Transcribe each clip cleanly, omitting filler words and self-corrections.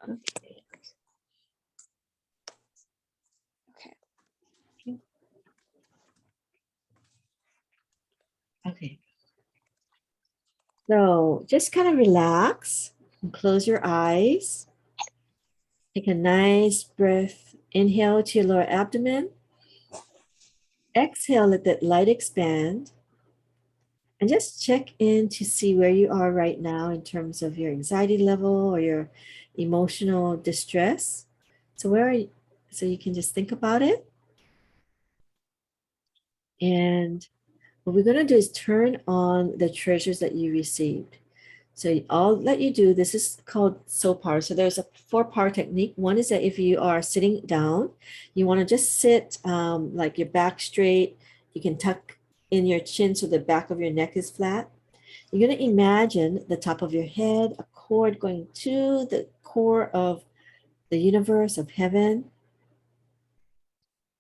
Okay. Okay. Okay. So just kind of relax and close your eyes. Take a nice breath. Inhale to your lower abdomen. Exhale, let that light expand. And just check in to see where you are right now in terms of your anxiety level or your emotional distress. So where are you? So you can just think about it. And what we're going to do is turn on the treasures that you received. So I'll let you do, this is called soul power. So there's a 4-power technique. One is that if you are sitting down, you want to just sit like your back straight. You can tuck in your chin so the back of your neck is flat. You're going to imagine the top of your head, a cord going to the core of the universe of heaven.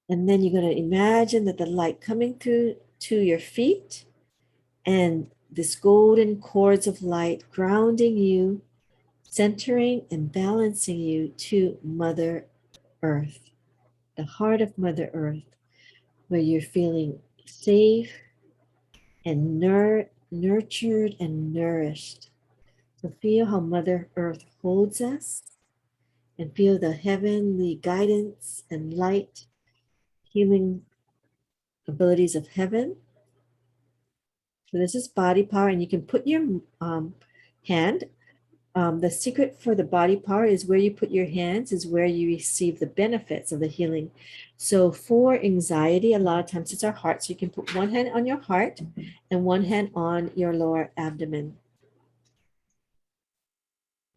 And then you're going to imagine that the light coming through to your feet and this golden cords of light grounding you, centering and balancing you to Mother Earth, the heart of Mother Earth, where you're feeling safe and nurtured and nourished. So feel how Mother Earth holds us and feel the heavenly guidance and light, healing abilities of heaven. So this is body power, and you can put your hand. The secret for the body power is where you put your hands is where you receive the benefits of the healing. So for anxiety, a lot of times it's our heart. So you can put one hand on your heart and one hand on your lower abdomen.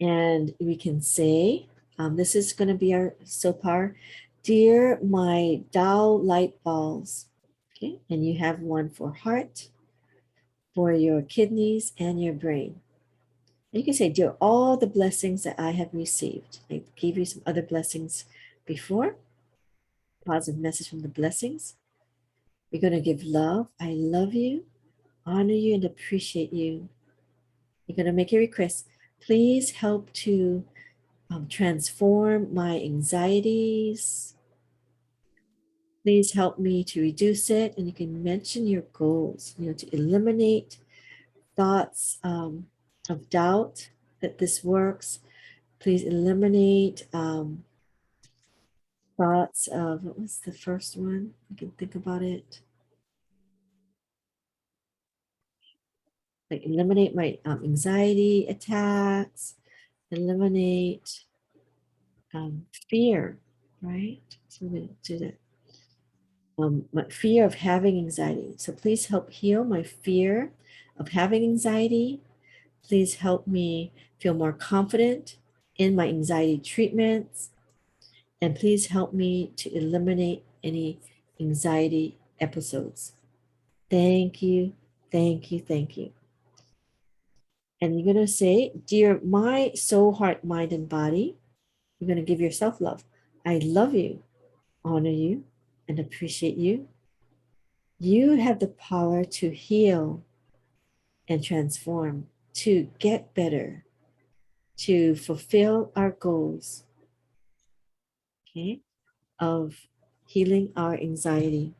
And we can say, this is going to be our soul power. Dear my Tao light balls. Okay, and you have one for heart, for your kidneys, and your brain. And you can say, dear, all the blessings that I have received. I gave you some other blessings before. Positive message from the blessings. We're going to give love. I love you, honor you, and appreciate you. You're going to make a request. Please help to transform my anxieties. Please help me to reduce it. And you can mention your goals, to eliminate thoughts of doubt that this works. Please eliminate thoughts of, what was the first one? I can think about it. Like eliminate my anxiety attacks, eliminate fear, right? So I'm going to do that. My fear of having anxiety. So please help heal my fear of having anxiety. Please help me feel more confident in my anxiety treatments. And please help me to eliminate any anxiety episodes. Thank you, thank you, thank you. And you're going to say, dear my soul, heart, mind, and body, you're going to give yourself love. I love you, honor you, and appreciate you. You have the power to heal and transform, to get better, to fulfill our goals, okay, of healing our anxiety,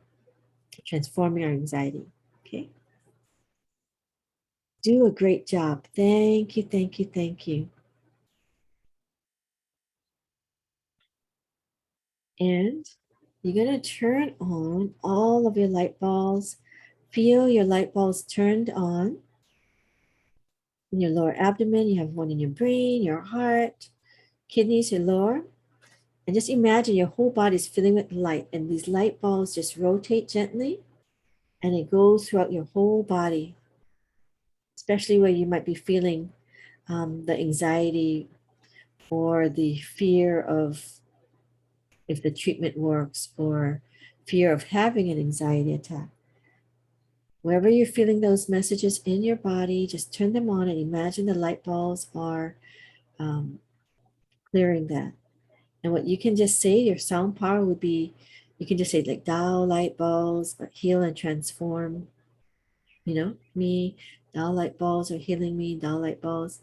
transforming our anxiety, okay? Do a great job. Thank you, thank you, thank you. And you're going to turn on all of your light bulbs. Feel your light bulbs turned on. In your lower abdomen, you have one in your brain, your heart, kidneys, your lower. And just imagine your whole body is filling with light. And these light bulbs just rotate gently. And it goes throughout your whole body, especially where you might be feeling the anxiety or the fear of if the treatment works, or fear of having an anxiety attack. Wherever you're feeling those messages in your body, just turn them on and imagine the light bulbs are clearing that. And what you can just say, your sound power would be, you can just say like Tao light bulbs heal and transform, me, Tao light bulbs are healing me, Tao light bulbs.